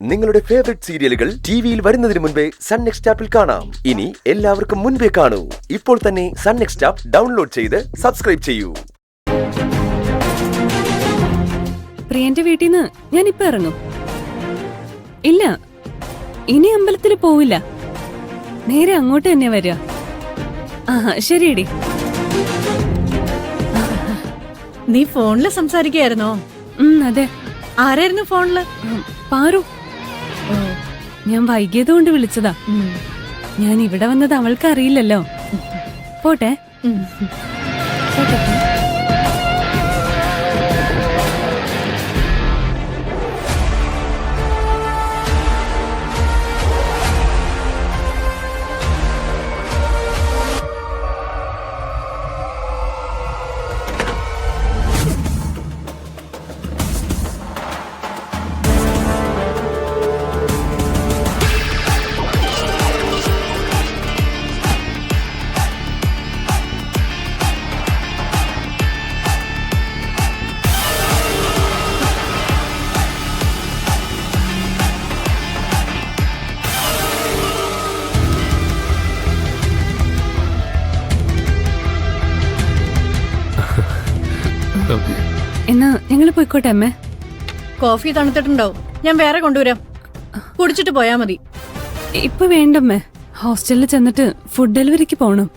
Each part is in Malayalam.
നിങ്ങളുടെ ഫേവറേറ്റ് സീരിയലുകൾ ടിവിയിൽ വരുന്നതിന് മുൻപേ സൺ നെക്സ്റ്റ് ആപ്പിൽ കാണാം. ഇനി എല്ലാവർക്കും മുൻപേ കാണൂ. ഇപ്പോൾ തന്നെ സൺ നെക്സ്റ്റ് ആപ്പ് ഡൗൺലോഡ് ചെയ്ത് സബ്സ്ക്രൈബ് ചെയ്യൂ. പ്രിയന്റെ വീട്ടിൽ നിന്ന് ഞാൻ ഇപ്പൊ ഇറങ്ങും. ഇല്ല, ഇനി അമ്പലത്തിൽ പോവില്ല. നേരെ അങ്ങോട്ട് തന്നെ വരിക. ശരിയടി. നീ ഫോണില് സംസാരിക്കായിരുന്നോ? അതെ. ആരായിരുന്നു ഫോണില്? പാറു. ഞാൻ വൈകിയത് കൊണ്ട് വിളിച്ചതാ. ഞാൻ ഇവിടെ വന്നത് അവൾക്ക് അറിയില്ലല്ലോ. പോട്ടെ. എന്നാ ഞങ്ങള് പോയിക്കോട്ടെ അമ്മേ. കോഫി തണുത്തിട്ടുണ്ടാവും, ഞാൻ വേറെ കൊണ്ടുവരാം. കുടിച്ചിട്ട് പോയാ മതി. ഇപ്പൊ വേണ്ടമ്മേ. ഹോസ്റ്റലിൽ ചെന്നിട്ട് ഫുഡ് ഡെലിവറിക്ക് പോണം.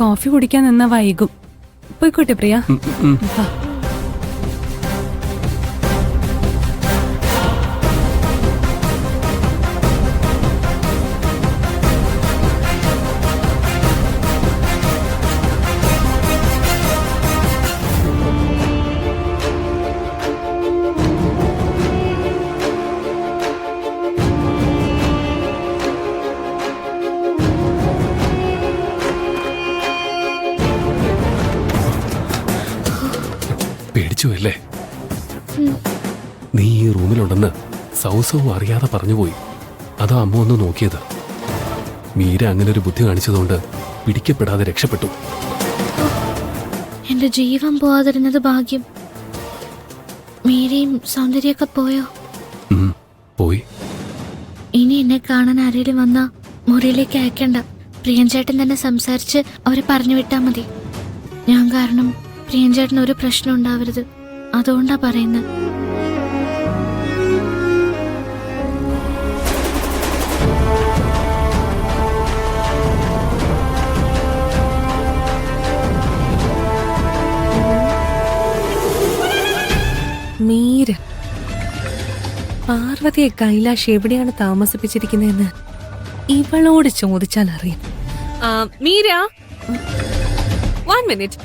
കോഫി കുടിക്കാൻ നിന്നാ വൈകും. പോയിക്കോട്ടെ പ്രിയ. പേടിച്ചുവല്ലേ? നീ ഈ റൂമിലുണ്ടെന്ന് സൗസവും അറിയാതെ പറഞ്ഞുപോയി. അതാ അമ്മ ഒന്ന് നോക്കിയത്. മീര അങ്ങനെ ഒരു ബുദ്ധി കാണിച്ചതുകൊണ്ട് പിടിക്കപ്പെടാതെ രക്ഷപ്പെട്ടു. എന്റെ ജീവൻ പോവാതിരുന്നത് ഭാഗ്യം. മീരയും സൗന്ദര്യൊക്കെ പോയോ? പോയി. ഇനി എന്നെ കാണാൻ ആരെങ്കിലും വന്നാ മുറിയിലേക്ക് അയക്കണ്ട. പ്രിയൻചേട്ടൻ തന്നെ സംസാരിച്ച് അവരെ പറഞ്ഞു വിട്ടാ മതി. ഞാൻ കാരണം പ്രിയൻചേട്ടന് ഒരു പ്രശ്നം ഉണ്ടാവരുത്. അതുകൊണ്ടാ പറയുന്നത്. മീര, പാർവതിയെ കൈലാഷ് എവിടെയാണ് താമസിപ്പിച്ചിരിക്കുന്നതെന്ന് ഇവളോട് ചോദിച്ചാൽ അറിയാം. മീര, 1 minute.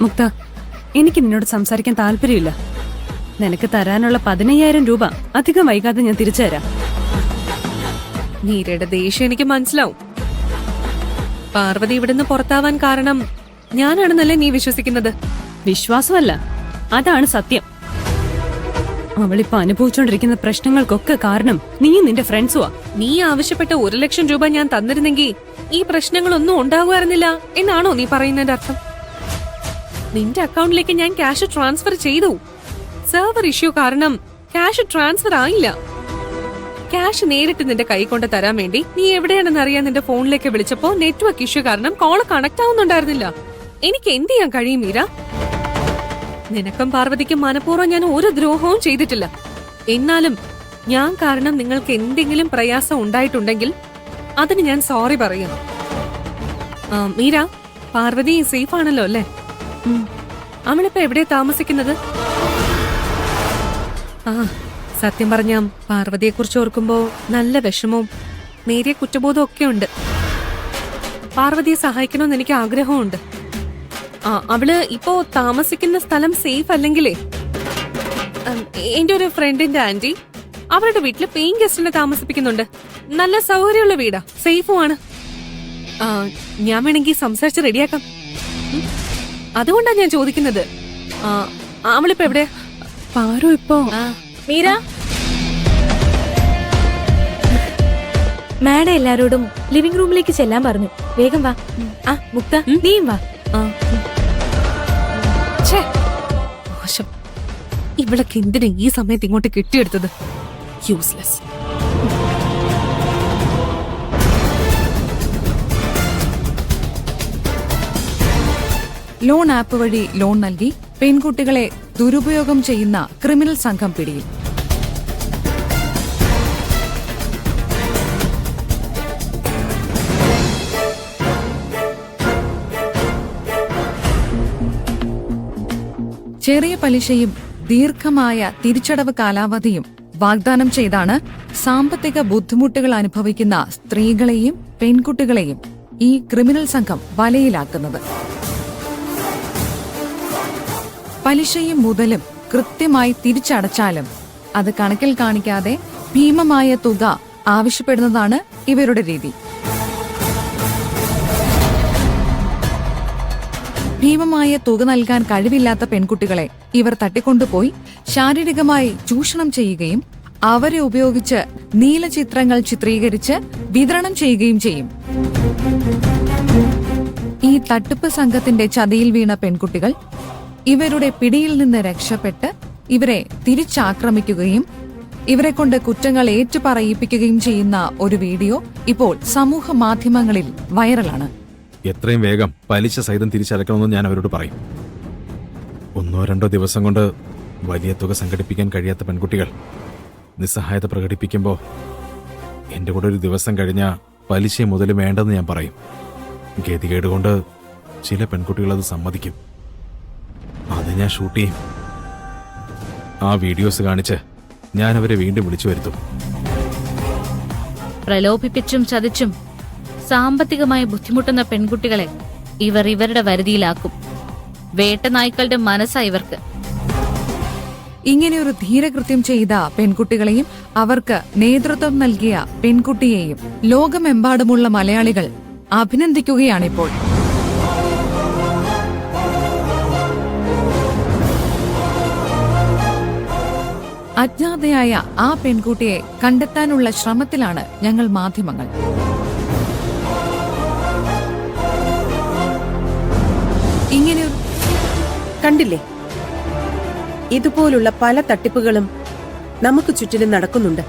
മുക്ത, എനിക്ക് നിന്നോട് സംസാരിക്കാൻ താല്പര്യമില്ല. നിനക്ക് തരാനുള്ള 15,000 രൂപ അധികം വൈകാതെ ഞാൻ തിരിച്ചു തരാം. മീരയുടെ ദേഷ്യം എനിക്ക് മനസ്സിലാവും. പാർവതി ഇവിടുന്ന് പുറത്താവാൻ കാരണം ഞാനാണെന്നല്ലേ നീ വിശ്വസിക്കുന്നത്? വിശ്വാസമല്ല, അതാണ് സത്യം. അവളിപ്പോ അനുഭവിച്ചുകൊണ്ടിരിക്കുന്ന പ്രശ്നങ്ങൾക്കൊക്കെ കാരണം നീയും നിന്റെ ഫ്രണ്ട്സുവാ. നീ ആവശ്യപ്പെട്ട 1 ലക്ഷം രൂപ ഞാൻ തന്നിരുന്നെങ്കിൽ ഈ പ്രശ്നങ്ങളൊന്നും ഉണ്ടാകുമായിരുന്നില്ല എന്നാണോ നീ പറയുന്നതിന്റെ അർത്ഥം? നിന്റെ അക്കൗണ്ടിലേക്ക് ഞാൻ ക്യാഷ് ട്രാൻസ്ഫർ ചെയ്തു. സെർവർ ഇഷ്യൂ കാരണം ക്യാഷ് ട്രാൻസ്ഫർ ആയില്ല. ക്യാഷ് നേരിട്ട് നിന്റെ കൈ കൊണ്ട് തരാൻ വേണ്ടി നീ എവിടെയാണെന്ന് അറിയാൻ നിന്റെ ഫോണിലേക്ക് വിളിച്ചപ്പോ നെറ്റ്വർക്ക് ഇഷ്യൂ കാരണം കോള് കണക്ട് ആവുന്നുണ്ടായിരുന്നില്ല. എനിക്ക് എന്ത് ചെയ്യാൻ കഴിയും മീര? നിനക്കും പാർവതിക്കും മനഃപൂർവ്വം ഞാൻ ഒരു ദ്രോഹവും ചെയ്തിട്ടില്ല. എന്നാലും ഞാൻ കാരണം നിങ്ങൾക്ക് എന്തെങ്കിലും പ്രയാസം ഉണ്ടായിട്ടുണ്ടെങ്കിൽ അതിന് ഞാൻ സോറി പറയാം. മീര, പാർവതി സേഫ് ആണല്ലോ അല്ലേ? അവളിപ്പോ എവിടെയാ താമസിക്കുന്നത്? സത്യം പറഞ്ഞ പാർവതിയെ കുറിച്ച് ഓർക്കുമ്പോ നല്ല വിഷമവും നേരിയ കുറ്റബോധവും ഒക്കെ ഉണ്ട്. പാർവതിയെ സഹായിക്കണമെന്ന് എനിക്ക് ആഗ്രഹമുണ്ട്. അവള് ഇപ്പോ താമസിക്കുന്ന സ്ഥലം സേഫ് അല്ലെങ്കിലേ, എന്റെ ഒരു ഫ്രണ്ടിന്റെ ആന്റി അവരുടെ വീട്ടില് പെയിൻ ഗസ്റ്റിനെ താമസിപ്പിക്കുന്നുണ്ട്. നല്ല സൗകര്യമുള്ള വീടാ, സേഫുമാണ്. ഞാൻ വേണമെങ്കിൽ സംസാരിച്ച് റെഡിയാക്കാം. അതുകൊണ്ടാ ഞാൻ ചോദിക്കുന്നത്. അവളിപ്പോ എവിടെ? പാറു ഇപ്പോ മീര, മാഡം എല്ലാരോടും ലിവിംഗ് റൂമിലേക്ക് ചെല്ലാൻ പറഞ്ഞു. വേഗം വാ. ആ മുക്ത, നീയും വാ. ഛേ, മോശം. ഇവളൊക്കെ എന്തിനാ ഈ സമയത്ത് ഇങ്ങോട്ട് കെട്ടിയെടുത്തത്? യൂസ്ലെസ്. ലോൺ ആപ്പ് വഴി ലോൺ നൽകി പെൺകുട്ടികളെ ദുരുപയോഗം ചെയ്യുന്ന ക്രിമിനൽ സംഘം പിടിയിൽ. ചെറിയ പലിശയും ദീർഘമായ തിരിച്ചടവ് കാലാവധിയും വാഗ്ദാനം ചെയ്താണ് സാമ്പത്തിക ബുദ്ധിമുട്ടുകൾ അനുഭവിക്കുന്ന സ്ത്രീകളെയും പെൺകുട്ടികളെയും ഈ ക്രിമിനൽ സംഘം വലയിലാക്കുന്നത്. പലിശയും മുതലും കൃത്യമായി തിരിച്ചടച്ചാലും അത് കണക്കിൽ കാണിക്കാതെ ഭീമമായ തുക ആവശ്യപ്പെടുന്നതാണ് ഇവരുടെ രീതി. ഭീമമായ തുക നൽകാൻ കഴിവില്ലാത്ത പെൺകുട്ടികളെ ഇവർ തട്ടിക്കൊണ്ടുപോയി ശാരീരികമായി ചൂഷണം ചെയ്യുകയും അവരെ ഉപയോഗിച്ച് നീലചിത്രങ്ങൾ ചിത്രീകരിച്ച് വിതരണം ചെയ്യുകയും ചെയ്യും. ഈ തട്ടിപ്പ് സംഘത്തിന്റെ ചതിയിൽ വീണ പെൺകുട്ടികൾ ഇവരുടെ പിടിയിൽ നിന്ന് രക്ഷപ്പെട്ട് ഇവരെ തിരിച്ചാക്രമിക്കുകയും ഇവരെ കൊണ്ട് കുറ്റങ്ങൾ ഏറ്റുപറയിപ്പിക്കുകയും ചെയ്യുന്ന ഒരു വീഡിയോ ഇപ്പോൾ സമൂഹ മാധ്യമങ്ങളിൽ വൈറലാണ്. എത്രയും വേഗം പലിശ സഹിതം തിരിച്ചടക്കണമെന്ന് ഞാൻ അവരോട് പറയും. 1-2 ദിവസം കൊണ്ട് വലിയ തുക സംഘടിപ്പിക്കാൻ കഴിയാത്ത പെൺകുട്ടികൾ നിസ്സഹായത പ്രകടിപ്പിക്കുമ്പോൾ എന്റെ കൂടെ ഒരു ദിവസം കഴിഞ്ഞ പലിശ മുതൽ വേണ്ടെന്ന് ഞാൻ പറയും. ഗതികേട് കൊണ്ട് ചില പെൺകുട്ടികൾ അത് സമ്മതിക്കും. അത് ഞാൻ ഷൂട്ട് ചെയ്യും. ആ വീഡിയോസ് കാണിച്ച് ഞാൻ അവരെ വീണ്ടും വിളിച്ചു വരുത്തും. പ്രലോഭിപ്പിച്ചും ചതിച്ചും സാമ്പത്തികമായി ബുദ്ധിമുട്ടുന്ന പെൺകുട്ടികളെ ഇവർ ഇവരുടെ വരുതിയിലാക്കും. വേട്ടനായ്ക്കളുടെ മനസ്സാ ഇവർക്ക്. ഇങ്ങനെയൊരു ധീരകൃത്യം ചെയ്ത പെൺകുട്ടികളെയും അവർക്ക് നേതൃത്വം നൽകിയ പെൺകുട്ടിയെയും ലോകമെമ്പാടുമുള്ള മലയാളികൾ അഭിനന്ദിക്കുകയാണിപ്പോൾ. അജ്ഞാതയായ ആ പെൺകുട്ടിയെ കണ്ടെത്താനുള്ള ശ്രമത്തിലാണ് ഞങ്ങൾ മാധ്യമങ്ങൾ. ഇങ്ങനെയൊരു കണ്ടില്ലേ, ഇതുപോലുള്ള പല തട്ടിപ്പുകളും നമുക്ക് ചുറ്റിലും നടക്കുന്നുണ്ട്.